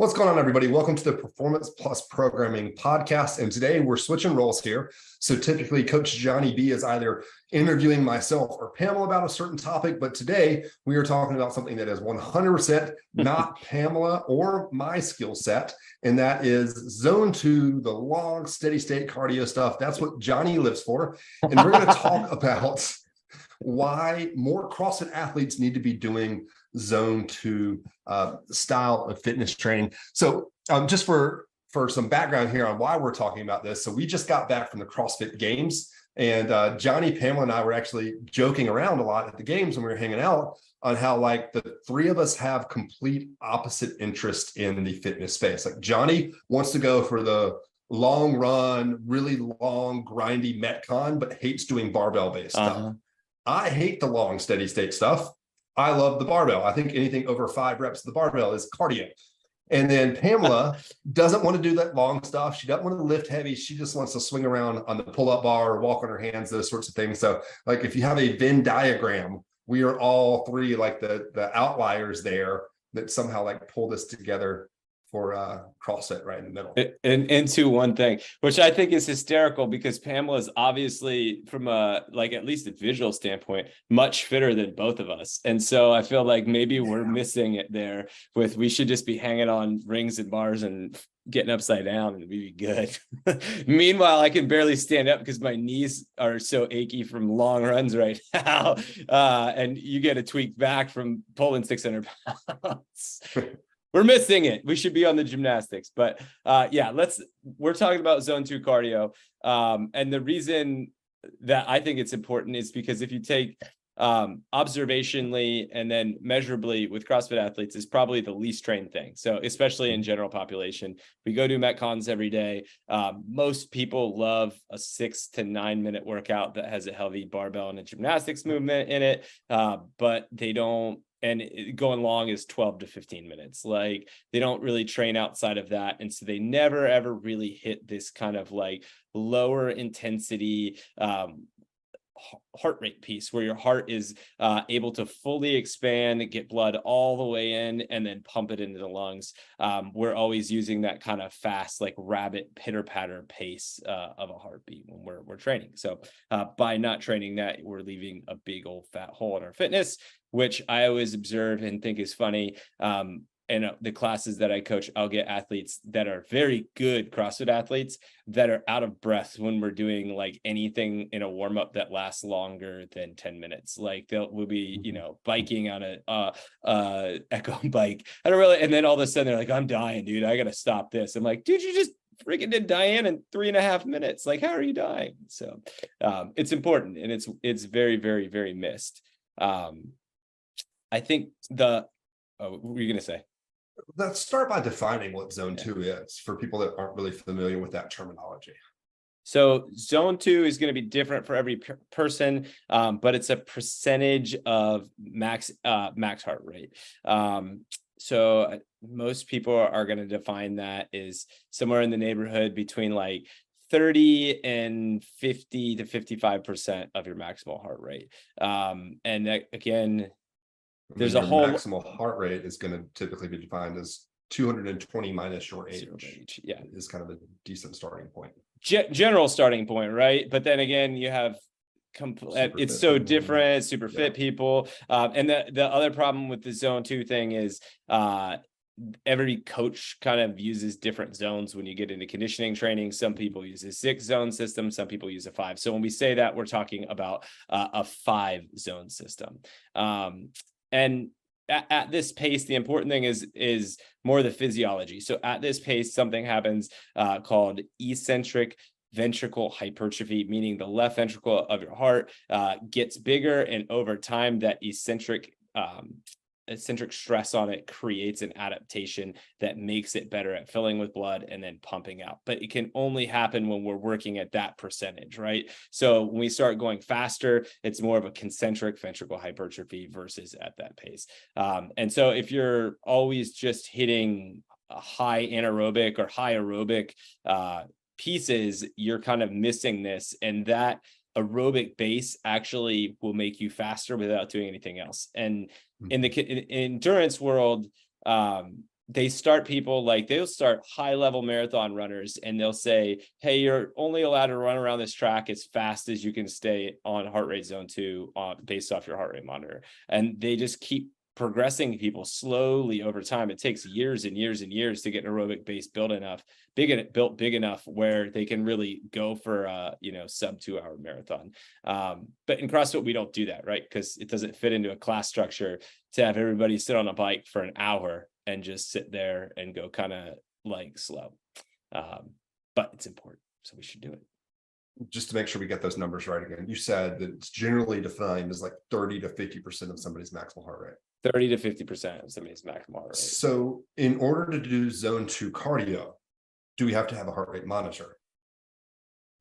What's going on, everybody? Welcome to the Performance Plus Programming Podcast. And today we're switching roles here. So typically Coach Johnny B is either interviewing myself or Pamela about a certain topic, but today we are talking about something that is 100% not Pamela or my skill set, and that is zone 2, the long, steady state cardio stuff. That's what Johnny lives for. And we're going to talk about why more CrossFit athletes need to be doing zone 2 style of fitness training. So just for some background here on why we're talking about this. So we just got back from the CrossFit Games, and Johnny, Pamela, and I were actually joking around a lot at the games when we were hanging out on how like the three of us have complete opposite interest in the fitness space. Like Johnny wants to go for the long run, really long, grindy Metcon, but hates doing barbell-based stuff. I hate the long, steady state stuff. I love the barbell. I think anything over 5 reps of the barbell is cardio. And then Pamela doesn't want to do that long stuff. She doesn't want to lift heavy. She just wants to swing around on the pull-up bar or walk on her hands, those sorts of things. So like if you have a Venn diagram, we are all three like the outliers there that somehow like pull this together for CrossFit right in the middle. And into one thing, which I think is hysterical because Pamela is obviously from a, like at least a visual standpoint, much fitter than both of us. And so I feel like maybe we're missing it there with, we should just be hanging on rings and bars and getting upside down and we'd be good. Meanwhile, I can barely stand up because my knees are so achy from long runs right now. And you get a tweak back from pulling 600 pounds. We're missing it. We should be on the gymnastics, but yeah, we're talking about zone 2 cardio. And the reason that I think it's important is because if you take observationally and then measurably with CrossFit athletes is probably the least trained thing. So especially in general population, we go do Metcons every day. Most people love a 6 to 9 minute workout that has a heavy barbell and a gymnastics movement in it, but they don't. And going long is 12 to 15 minutes. Like they don't really train outside of that. And so they never, ever really hit this kind of like lower intensity heart rate piece where your heart is able to fully expand, get blood all the way in, and then pump it into the lungs. We're always using that kind of fast, like rabbit pitter patter pace of a heartbeat when we're training. So by not training that, we're leaving a big old fat hole in our fitness, which I always observe and think is funny. And the classes that I coach, I'll get athletes that are very good CrossFit athletes that are out of breath when we're doing like anything in a warm up that lasts longer than 10 minutes. Like we'll be, biking on a echo bike. I don't really, and then all of a sudden they're like, I'm dying, dude. I got to stop this. I'm like, dude, you just freaking did Diane in 3.5 minutes. Like, how are you dying? So it's important. And it's very, very, very missed. I think what were you going to say? Let's start by defining what zone 2 is for people that aren't really familiar with that terminology. So zone 2 is going to be different for every person, but it's a percentage of max heart rate. So most people are going to define that as somewhere in the neighborhood between like 30 and 50 to 55% of your maximal heart rate. And that, again, there's a whole maximal heart rate is going to typically be defined as 220 minus your age. Yeah, is kind of a decent starting point. General starting point, right? But then again, you have it's so different, super fit people. And the other problem with the zone 2 thing is every coach kind of uses different zones when you get into conditioning training. Some people use a 6-zone system, some people use a 5. So when we say that, we're talking about a 5-zone system. And at this pace, the important thing is more the physiology. So at this pace, something happens called eccentric ventricle hypertrophy, meaning the left ventricle of your heart gets bigger, and over time that eccentric stress on it creates an adaptation that makes it better at filling with blood and then pumping out. But it can only happen when we're working at that percentage, right? So when we start going faster, it's more of a concentric ventricle hypertrophy versus at that pace. And so if you're always just hitting a high anaerobic or high aerobic pieces, you're kind of missing this. And that aerobic base actually will make you faster without doing anything else. And in the endurance world, they start people like they'll start high level marathon runners and they'll say, hey, you're only allowed to run around this track as fast as you can stay on heart rate zone 2 based off your heart rate monitor. And they just keep progressing people slowly over time. It takes years and years and years to get an aerobic base built big enough where they can really go for a sub 2 hour marathon. But in CrossFit, we don't do that, right? Because it doesn't fit into a class structure to have everybody sit on a bike for an hour and just sit there and go kind of like slow. But it's important, so we should do it. Just to make sure we get those numbers right again, you said that it's generally defined as like 30 to 50% of somebody's maximal heart rate. 30 to 50% of somebody's maximal heart rate. So in order to do zone 2 cardio, do we have to have a heart rate monitor?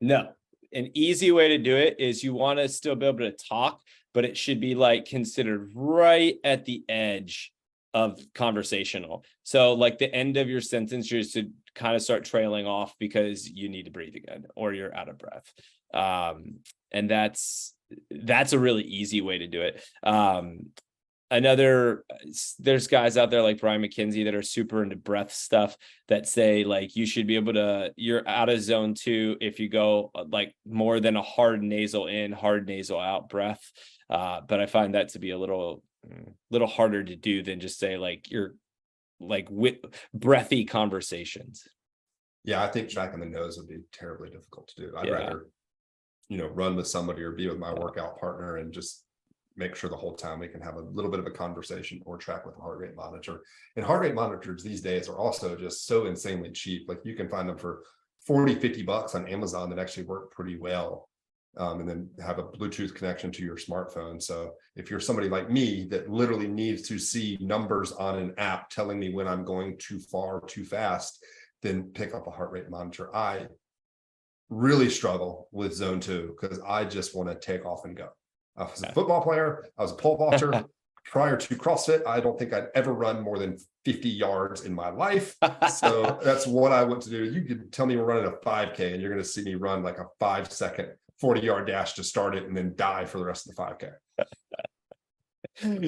No. An easy way to do it is you want to still be able to talk, but it should be like considered right at the edge of conversational. So like the end of your sentence, you're to kind of start trailing off because you need to breathe again or you're out of breath. And that's a really easy way to do it. There's guys out there like Brian McKenzie that are super into breath stuff that say like you should be able to, you're out of zone 2 if you go like more than a hard nasal in, hard nasal out breath. But I find that to be a little harder to do than just say like you're like with breathy conversations. Yeah, I think tracking the nose would be terribly difficult to do. I'd rather run with somebody or be with my workout partner and just make sure the whole time we can have a little bit of a conversation or track with a heart rate monitor. And heart rate monitors these days are also just so insanely cheap. Like you can find them for $40-$50 on Amazon that actually work pretty well. And then have a Bluetooth connection to your smartphone. So if you're somebody like me that literally needs to see numbers on an app telling me when I'm going too far, too fast, then pick up a heart rate monitor. I really struggle with zone 2 because I just want to take off and go. I was a football player. I was a pole vaulter. Prior to CrossFit, I don't think I'd ever run more than 50 yards in my life. So that's what I want to do. You could tell me we're running a 5K and you're going to see me run like a 5-second 40-yard dash to start it and then die for the rest of the 5K.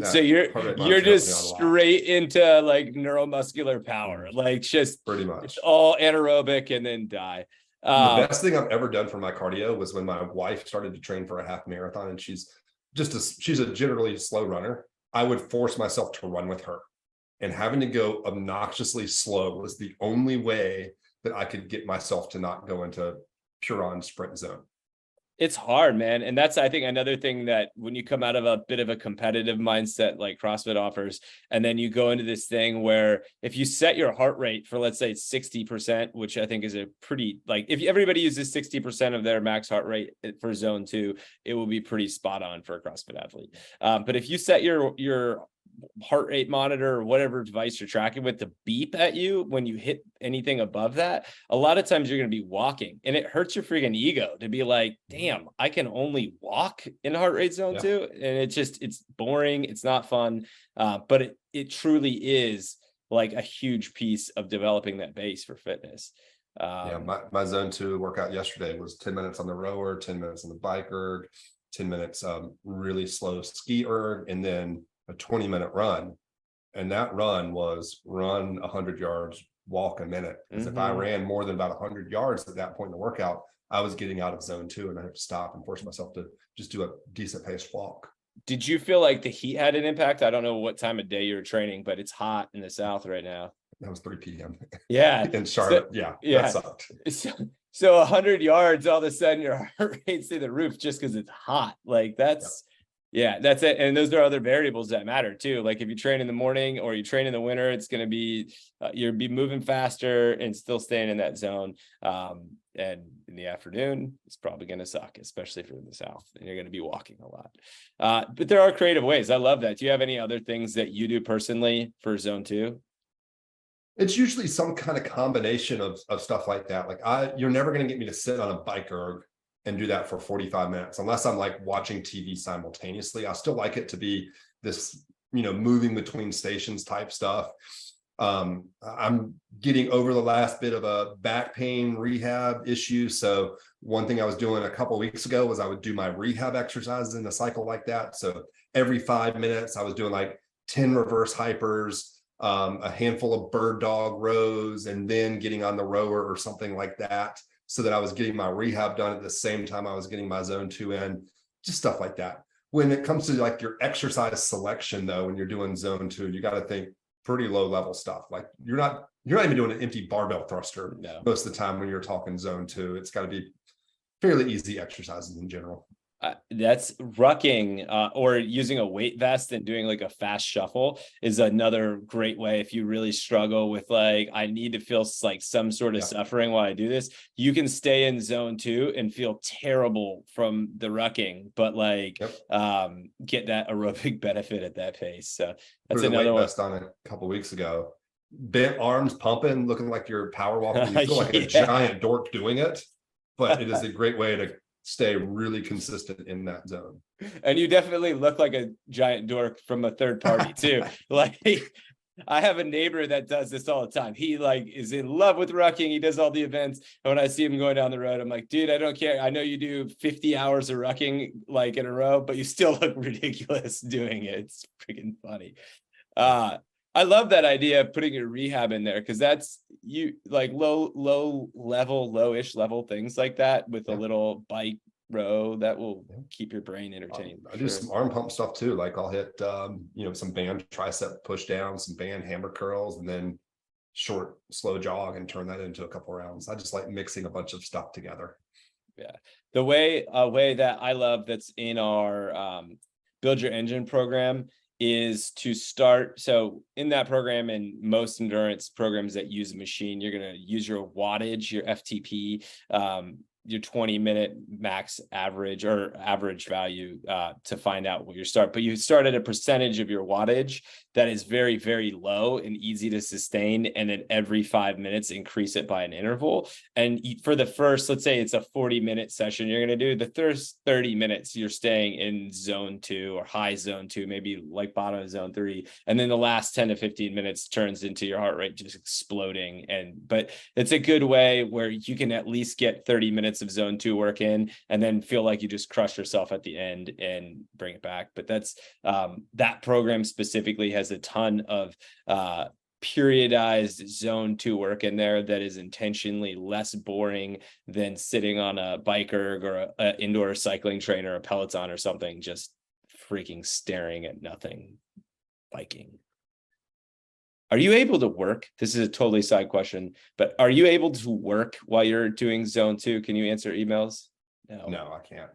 So you're just straight into like neuromuscular power, like just pretty much all anaerobic and then die. The best thing I've ever done for my cardio was when my wife started to train for a half marathon, and she's a generally slow runner. I would force myself to run with her, and having to go obnoxiously slow was the only way that I could get myself to not go into pure on sprint zone. It's hard, man. And that's, I think, another thing that when you come out of a bit of a competitive mindset like CrossFit offers, and then you go into this thing where if you set your heart rate for, let's say it's 60%, which I think is a pretty, like if everybody uses 60% of their max heart rate for zone 2, it will be pretty spot on for a CrossFit athlete. But if you set your heart rate monitor or whatever device you're tracking with to beep at you when you hit anything above that, a lot of times you're going to be walking and it hurts your freaking ego to be like, damn, I can only walk in heart rate zone 2. And it's boring. It's not fun. But it truly is like a huge piece of developing that base for fitness. My zone 2 workout yesterday was 10 minutes on the rower, 10 minutes on the bike erg, 10 minutes really slow ski erg, and then a 20-minute run. And that run was run 100 yards, walk a minute. Because if I ran more than about 100 yards at that point in the workout, I was getting out of zone 2 and I had to stop and force myself to just do a decent paced walk. Did you feel like the heat had an impact? I don't know what time of day you were training, but it's hot in the South right now. That was 3 p.m. Yeah. In Charlotte. That sucked. So 100 yards, all of a sudden your heart rate's through the roof just because it's hot. Like that's it. And those are other variables that matter too. Like if you train in the morning or you train in the winter, it's going to be, you'll be moving faster and still staying in that zone. And in the afternoon, it's probably going to suck, especially if you're in the South and you're going to be walking a lot. But there are creative ways. I love that. Do you have any other things that you do personally for zone 2? It's usually some kind of combination of stuff like that. Like you're never going to get me to sit on a bike erg and do that for 45 minutes, unless I'm like watching TV simultaneously. I still like it to be this, moving between stations type stuff. I'm getting over the last bit of a back pain rehab issue. So one thing I was doing a couple of weeks ago was I would do my rehab exercises in a cycle like that. So every 5 minutes I was doing like 10 reverse hypers, a handful of bird dog rows, and then getting on the rower or something like that, so that I was getting my rehab done at the same time I was getting my zone 2 in, just stuff like that. When it comes to like your exercise selection, though, when you're doing zone 2, you got to think pretty low level stuff. Like you're not even doing an empty barbell thruster most of the time when you're talking zone 2. It's got to be fairly easy exercises in general. That's rucking or using a weight vest and doing like a fast shuffle is another great way. If you really struggle with like, I need to feel like some sort of suffering while I do this, you can stay in zone 2 and feel terrible from the rucking, but like get that aerobic benefit at that pace. So that's another weight vest on a couple weeks ago. Bent arms pumping, looking like you're power walking. You feel like a giant dork doing it, but it is a great way to stay really consistent in that zone. And you definitely look like a giant dork from a third party too. Like I have a neighbor that does this all the time. He like is in love with rucking. He does all the events. And when I see him going down the road, I'm like, dude, I don't care. I know you do 50 hours of rucking like in a row, but you still look ridiculous doing it. It's freaking funny. I love that idea of putting your rehab in there, because that's you like lowish level things like that with a little bike row that will keep your brain entertained. I do some arm pump stuff too. Like I'll hit some band tricep push down, some band hammer curls, and then short slow jog and turn that into a couple rounds. I just like mixing a bunch of stuff together. Yeah, a way that I love that's in our Build Your Engine program is to start. So in that program and most endurance programs that use a machine, you're going to use your wattage, your FTP, your 20-minute max average or average value to find out what you start. But you start at a percentage of your wattage that is very, very low and easy to sustain. And then every 5 minutes, increase it by an interval. And for the first, let's say it's a 40-minute session you're going to do, the first 30 minutes, you're staying in zone 2 or high zone 2, maybe like bottom of zone 3. And then the last 10 to 15 minutes turns into your heart rate just exploding. But it's a good way where you can at least get 30 minutes of zone 2 work in and then feel like you just crush yourself at the end and bring it back. But that's that program specifically has a ton of periodized zone 2 work in there that is intentionally less boring than sitting on a bike erg or an indoor cycling train or a Peloton or something, just freaking staring at nothing, biking. Are you able to work? This is a totally side question, but are you able to work while you're doing zone 2? Can you answer emails? No, I can't.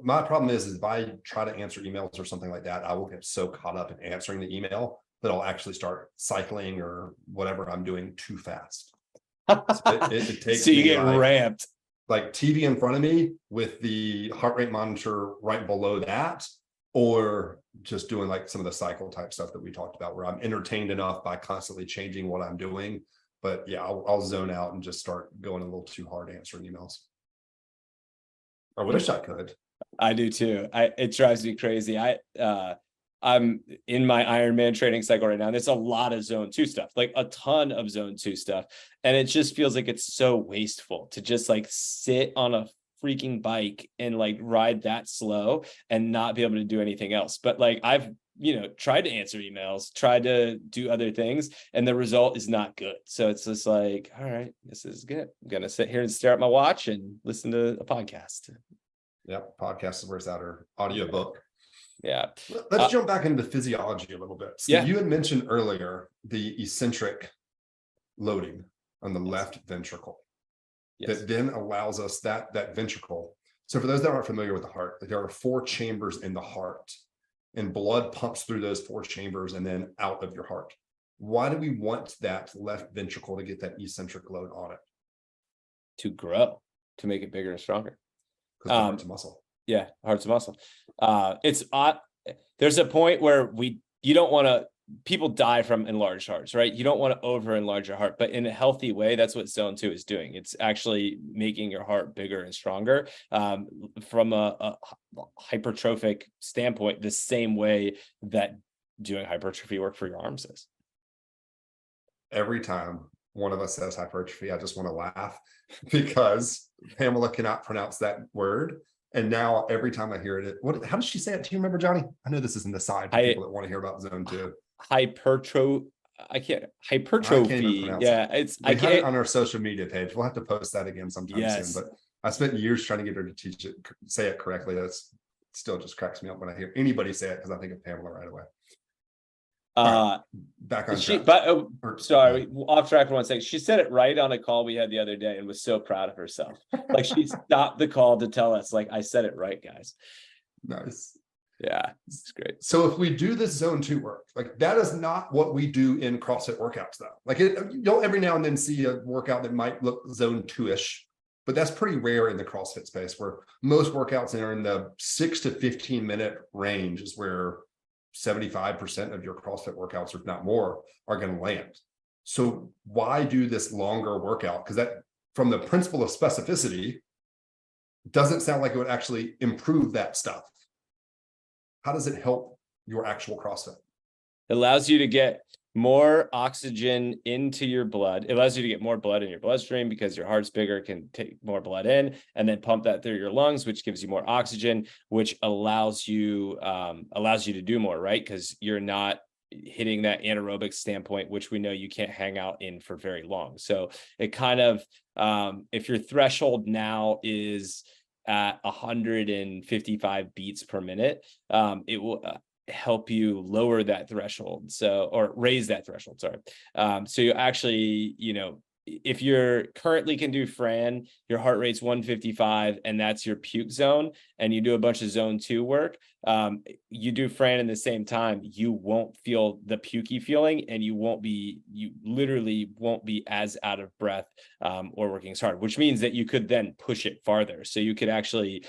My problem is if I try to answer emails or something like that, I will get so caught up in answering the email that I'll actually start cycling or whatever I'm doing too fast. So it takes so you get ramped. Like TV in front of me with the heart rate monitor right below that, or just doing like some of the cycle type stuff that we talked about where I'm entertained enough by constantly changing what I'm doing. But yeah, I'll zone out and just start going a little too hard answering emails. I wish I could. I do too. It drives me crazy. I'm in my Ironman training cycle right now. There's a lot of zone 2 stuff, like a ton of zone 2 stuff. And it just feels like it's so wasteful to just like sit on a freaking bike and like ride that slow and not be able to do anything else. But like I've tried to answer emails, tried to do other things, and the result is not good. So it's just like, all right, this is good. I'm gonna sit here and stare at my watch and listen to a podcast. Yep, podcast is where it's at, or audiobook. Yeah. Let's jump back into physiology a little bit. So you had mentioned earlier the eccentric loading on the left ventricle. That then allows us that ventricle. So for those that aren't familiar with the heart, there are 4 chambers in the heart, and blood pumps through those 4 chambers and then out of your heart. Why do we want that left ventricle to get that eccentric load on it? To grow, to make it bigger and stronger. Because the heart's a muscle. Yeah, heart's a muscle. It's there's a point where you don't want to. People die from enlarged hearts, right? You don't want to over enlarge your heart, but in a healthy way, that's what zone 2 is doing. It's actually making your heart bigger and stronger from a hypertrophic standpoint, the same way that doing hypertrophy work for your arms is. Every time one of us says hypertrophy, I just want to laugh because Pamela cannot pronounce that word. And now every time I hear it, how does she say it? Do you remember, Johnny? I know this is an aside for people that want to hear about zone 2. hypertrophy. I can't even Hypertrophy. pronounce it. Yeah, it's We I had it can't. on our social media page. We'll have to post that again sometime soon. Yes. But I spent years trying to get her to say it correctly. That's still just cracks me up when I hear anybody say it because I think of Pamela right away. All right, back on track. Sorry, off track for 1 second. She said it right on a call we had the other day and was so proud of herself. Like she stopped the call to tell us, like, I said it right, guys. Nice. Yeah, it's great. So if we do this zone 2 work, like that is not what we do in CrossFit workouts though. Like you'll every now and then see a workout that might look zone 2-ish, but that's pretty rare in the CrossFit space, where most workouts are in the 6 to 15 minute range is where 75% of your CrossFit workouts, if not more, are going to land. So why do this longer workout? Because that, from the principle of specificity, doesn't sound like it would actually improve that stuff. How does it help your actual CrossFit? It allows you to get more oxygen into your blood. It allows you to get more blood in your bloodstream because your heart's bigger, can take more blood in and then pump that through your lungs, which gives you more oxygen, which allows you to do more, right? Because you're not hitting that anaerobic standpoint, which we know you can't hang out in for very long. So it kind of, if your threshold now is at 155 beats per minute, it will help you lower that threshold, or raise that threshold, sorry. So you actually, if you're currently can do Fran, your heart rate's 155 and that's your puke zone, and you do a bunch of zone 2 work, you do Fran in the same time, you won't feel the pukey feeling, and you literally won't be as out of breath or working as hard, which means that you could then push it farther. So you could actually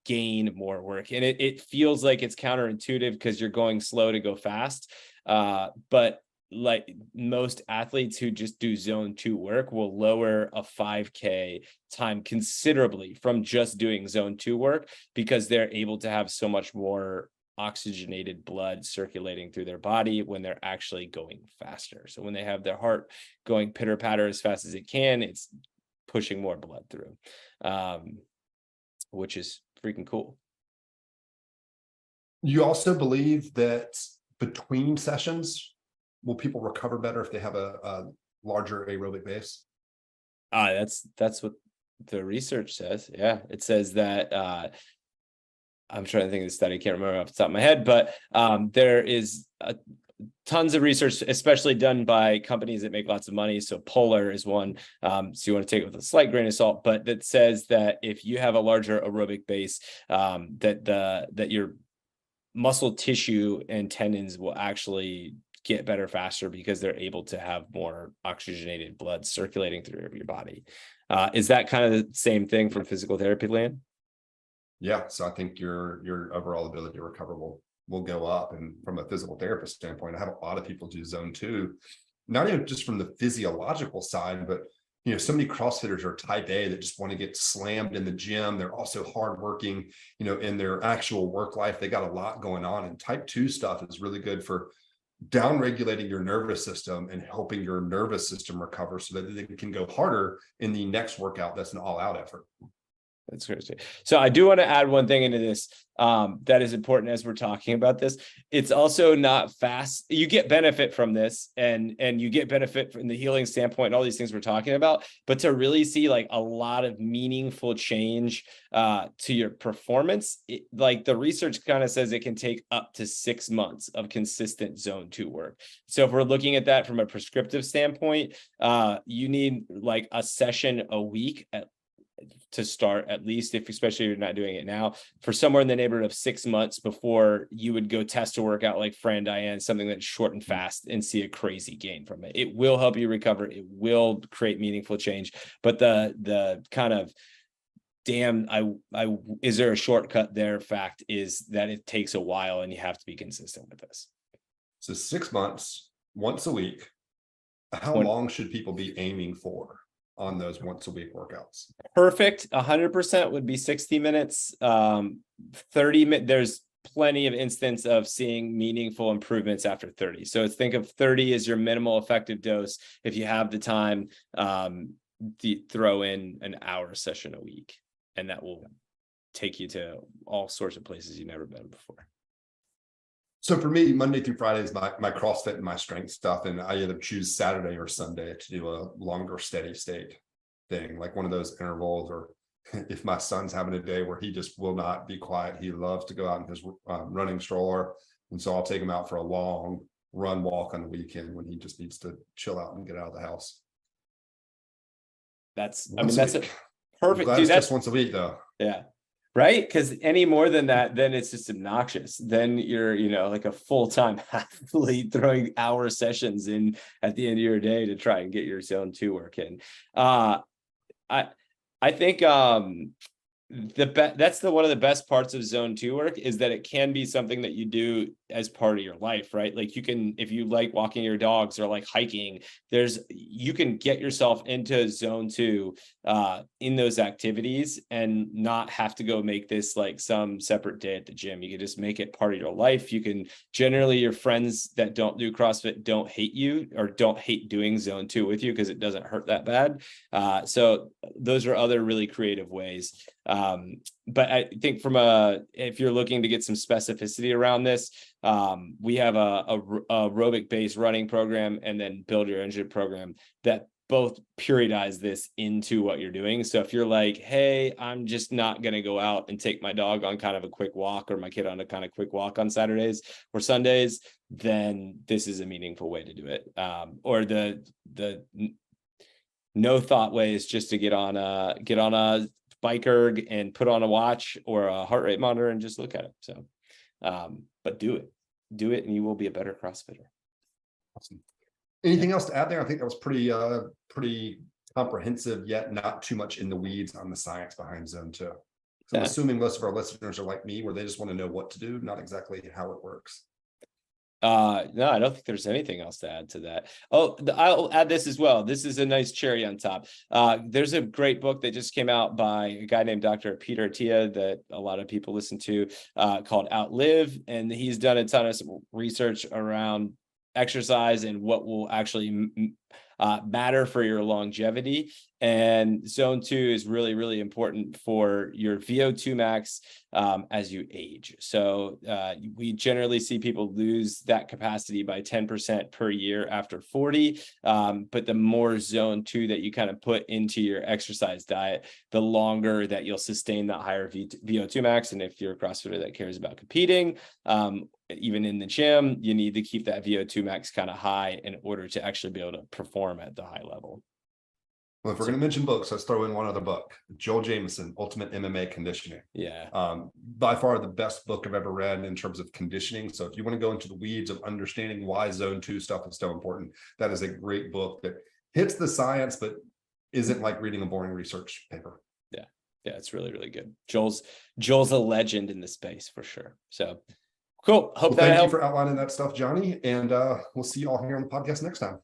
gain more work. And it feels like it's counterintuitive because you're going slow to go fast. But like most athletes who just do zone 2 work will lower a 5K time considerably from just doing zone 2 work, because they're able to have so much more oxygenated blood circulating through their body when they're actually going faster. So when they have their heart going pitter patter as fast as it can, it's pushing more blood through, which is freaking cool. You also believe that between sessions, will people recover better if they have a larger aerobic base? That's what the research says. Yeah, it says that. I'm trying to think of the study. I can't remember off the top of my head, but there is tons of research, especially done by companies that make lots of money. So Polar is one. So you want to take it with a slight grain of salt, but that says that if you have a larger aerobic base, that your muscle tissue and tendons will actually get better faster because they're able to have more oxygenated blood circulating through your body. Is that kind of the same thing from physical therapy land? Yeah. So I think your overall ability to recover will go up. And from a physical therapist standpoint, I have a lot of people do zone 2, not even just from the physiological side, but so many CrossFitters are type A that just want to get slammed in the gym. They're also hardworking, in their actual work life. They got a lot going on, and type 2 stuff is really good for down regulating your nervous system and helping your nervous system recover so that they can go harder in the next workout. That's an all-out effort. That's crazy. So I do want to add one thing into this that is important as we're talking about this. It's also not fast. You get benefit from this, and you get benefit from the healing standpoint and all these things we're talking about. But to really see like a lot of meaningful change to your performance, like the research kind of says it can take up to 6 months of consistent zone 2 work. So if we're looking at that from a prescriptive standpoint, you need like a session a week to start, at least, especially if you're not doing it now, for somewhere in the neighborhood of 6 months before you would go test a workout like Fran Diane, something that's short and fast, and see a crazy gain from it. It will help you recover. It will create meaningful change. But the kind of is there a shortcut there fact is that it takes a while and you have to be consistent with this. So 6 months, once a week. How long should people be aiming for on those once a week workouts? Perfect 100% would be 60 minutes. 30 minutes, there's plenty of instance of seeing meaningful improvements after 30. So think of 30 as your minimal effective dose. If you have the time, throw in an hour session a week, and that will take you to all sorts of places you've never been before. So for me, Monday through Friday is my CrossFit and my strength stuff. And I either choose Saturday or Sunday to do a longer steady state thing, like one of those intervals. Or if my son's having a day where he just will not be quiet, he loves to go out in his running stroller. And so I'll take him out for a long run walk on the weekend when he just needs to chill out and get out of the house. That's Once a a week. perfect, Glad dude. it's That's just once a week though. yeah. Right? Because any more than that, then it's just obnoxious. Then you're, like a full-time athlete throwing hour sessions in at the end of your day to try and get your zone 2 work in. I think that's one of the best parts of zone 2 work is that it can be something that you do as part of your life, right? Like you can, if you like walking your dogs or like hiking, you can get yourself into zone 2 in those activities and not have to go make this like some separate day at the gym. You can just make it part of your life. You can generally, your friends that don't do CrossFit don't hate you or don't hate doing zone 2 with you because it doesn't hurt that bad. So those are other really creative ways. But I think if you're looking to get some specificity around this, we have a aerobic based running program and then build your engine program that both periodize this into what you're doing. So if you're like, hey, I'm just not going to go out and take my dog on kind of a quick walk or my kid on a kind of quick walk on Saturdays or Sundays, then this is a meaningful way to do it. Or the no thought way is just to get on a bike erg and put on a watch or a heart rate monitor and just look at it. So, but do it and you will be a better CrossFitter. Awesome. Anything else to add there? I think that was pretty comprehensive, yet not too much in the weeds on the science behind zone 2. So I'm assuming most of our listeners are like me, where they just want to know what to do, not exactly how it works. No, I don't think there's anything else to add to that. Oh, I'll add this as well. This is a nice cherry on top. There's a great book that just came out by a guy named Dr. Peter Attia that a lot of people listen to, called Outlive. And he's done a ton of research around exercise and what will actually matter for your longevity. And zone 2 is really, really important for your VO2 max as you age. So we generally see people lose that capacity by 10% per year after 40. But the more zone 2 that you kind of put into your exercise diet, the longer that you'll sustain that higher VO2 max. And if you're a CrossFitter that cares about competing, even in the gym, you need to keep that VO2 max kind of high in order to actually be able to perform at the high level. Well, if we're going to mention books, let's throw in one other book, Joel Jamieson, Ultimate MMA Conditioning. Yeah. By far the best book I've ever read in terms of conditioning. So if you want to go into the weeds of understanding why zone 2 stuff is so important, that is a great book that hits the science, but isn't like reading a boring research paper. Yeah. Yeah. It's really, really good. Joel's a legend in the space for sure. So cool. Hope that thank helped. you for outlining that stuff, Johnny. And we'll see you all here on the podcast next time.